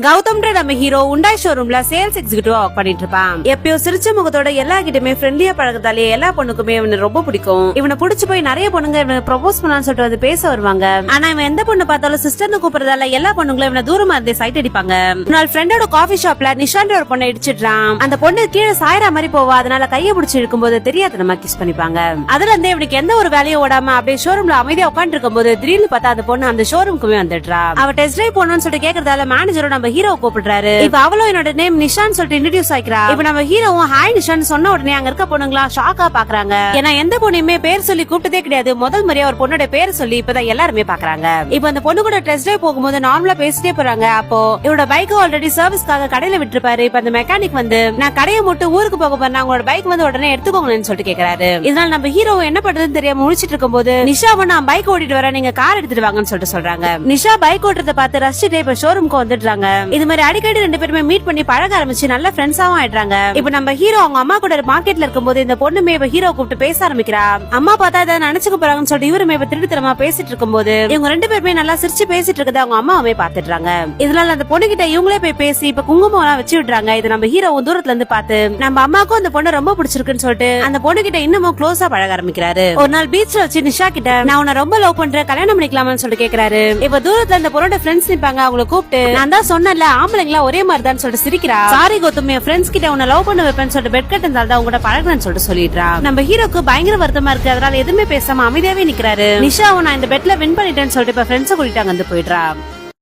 கௌதம்ன்ற நம்ம ஹீரோ உண்டாய் ஷோரூம்ல sales எக்ஸிகியூட்டிவா work பண்ணிட்டு இருப்பான். எப்பயோ சிரிச்ச முகத்தோட எல்லா கிட்டயுமே ஃப்ரெண்ட்லியா பழகத்தாலே எல்லா பொண்ணுக்குமே இவனை ரொம்ப பிடிக்கும். இவனை பிடிச்சு போய் நிறைய பொண்ணுங்க இவனை ப்ரொபோஸ் பண்ணலாம்னு சொல்லிட்டு வந்து பேச வருவாங்க. ஆனா இவன் எந்த பொண்ணு பார்த்தாலும் சிஸ்டர்னு கூப்பிடுறதால எல்லா பொண்ணுங்களும் இவனை தூரமா இருந்தே சைட் அடிப்பாங்க. ஒரு நாள் ஃப்ரெண்டோட காஃபி ஷாப்ல நிஷான்ற ஒரு பொண்ணை இடிச்சிடுறான். அந்த பொண்ணு கீழே சாயற மாதிரி போவா. அதனால கையை பிடிச்சி இருக்கும்போது தெரியாத நம்ம கிஸ் பண்ணிப்பாங்க. அதுல இருந்து இவனுக்கு எந்த ஒரு வேலையும் ஓடாம அப்படியே ஷோரூம்ல அமைதியா உட்காந்து இருக்கும்போது திடீர்னு பார்த்தா அந்த பொண்ணு அந்த ஷோரூம்க்குமே வந்துடுறா. அவ டெஸ்ட் டிரைவ் போகணும்னு சொல்லிட்டு கேக்குறதால மேனேஜரும் நம்ம ஹீரோ கூப்பிடுறாரு. இப்ப அவளும் என்னோட நேம் நிஷான் சொல்லிட்டு இன்ட்ரோடியூஸ் ஆயிக்கிறா. இப்ப நம்ம ஹீரோவும் ஹாய் நிஷான் சொன்ன உடனே அங்க இருக்க பொண்ணுங்களா ஷாக்கா பாக்குறாங்க. ஏன்னா எந்த பொண்ணுமே பேர் சொல்லி கூப்பிட்டதே கிடையாது. முதல் முறையா ஒரு பொண்ணோட பேர் சொல்லி இப்பதான் எல்லாருமே பாக்குறாங்க. இப்ப அந்த பொண்ணு கூட டெஸ்ட் டிரைவ் போகும்போது நார்மலா பேசிட்டே போறாங்க. அப்போ இவரோட பைக் ஆல்ரெடி சர்வீஸ்க்காக கடையில விட்டுருப்பாரு. இப்ப அந்த மெக்கானிக் வந்து நான் கடையை மட்டும் ஊருக்கு போக போறேன், உங்களோட பைக் வந்து உடனே எடுத்துக்கோங்கன்னு சொல்லிட்டு கேக்குறாரு. இதனால நம்ம ஹீரோ என்ன பண்றதுன்னு தெரியாம முடிச்சிட்டு இருக்கும்போது நிஷாவை நான் பைக் ஓட்டிட்டு வரேன், நீங்க கார் எடுத்துட்டு வாங்கன்னு சொல்லிட்டு சொல்றாங்க. நிஷா பைக் ஓட்டுறத பார்த்து ரசிச்சுட்டே இப்ப ஷோரூம்க்கு வந்துடுறாங்க. இது மாதிரி அடிக்கடி ரெண்டு பேருமே மீட் பண்ணி பழக ஆரம்பிச்சு நல்ல ஃப்ரெண்ட்ஸாவும் ஆயிடுறாங்க. இப்ப நம்ம ஹீரோ அவங்க அம்மா கூட மார்க்கெட்ல இருக்கும்போது இந்த பொண்ணுமே இப்ப ஹீரோ கூப்பிட்டு பேச ஆரம்பிக்கிறா. அம்மா பார்த்தா ஏதாவது நினைச்சுக்க போறாங்கன்னு சொல்லிட்டு இவருமே இப்ப திருட்டுத்தனமா பேசிட்டு இருக்கும்போது இவங்க ரெண்டு பேருமே நல்லா சிரிச்சு பேசிட்டு இருக்கத அவங்க அம்மாவே பாத்துடுறாங்க. இதனால அந்த பொண்ணு கிட்ட இவங்களே போய் பேசி இப்ப குங்குமம் எல்லாம் வச்சு விடுறாங்க. இது நம்ம ஹீரோ தூரத்துல இருந்து பார்த்து நம்ம அம்மாக்கும் அந்த பொண்ணு ரொம்ப பிடிச்சிருக்குன்னு சொல்லிட்டு அந்த பொண்ணு கிட்ட இன்னமும் க்ளோஸா பழக ஆரம்பிக்கிறாரு. ஒரு நாள் பீச்ல வச்சு நிஷா கிட்ட நான் உன்னை ரொம்ப லவ் பண்றேன், கல்யாணம் பண்ணிக்கலாமான்னு சொல்லிட்டு கேக்குறாரு. இப்ப தூரத்துல அந்த பொண்ணோட ஃப்ரெண்ட்ஸ் நிப்பாங்க. அவங்களை கூப்பிட்டு நான் தான் சொன்னேன்ல ஆம்பளைங்களா ஒரே மாதிரி தான் சொல்லிட்டு சிரிக்கிறா. சாரி கௌதம், என் ஃப்ரெண்ட்ஸ் கிட்ட உன்னை லவ் பண்ண வைப்பேன்னு சொல்லிட்டு பெட் கட் இருந்தால்தான் உங்களோட பழகுறேன்னு சொல்லிட்டு சொல்லிடுறா. நம்ம ஹீரோக்கு பயங்கர வருத்தமா இருக்கு. அதனால எதுவுமே பேசாம அமைதியாவே நிக்கிறாரு. நிஷாவும் நான் இந்த பெட்ல வின் பண்ணிட்டேன்னு சொல்லிட்டு இப்ப ஃப்ரெண்ட்ஸ் கூட்டிட்டு அங்க வந்து போயிடுறா.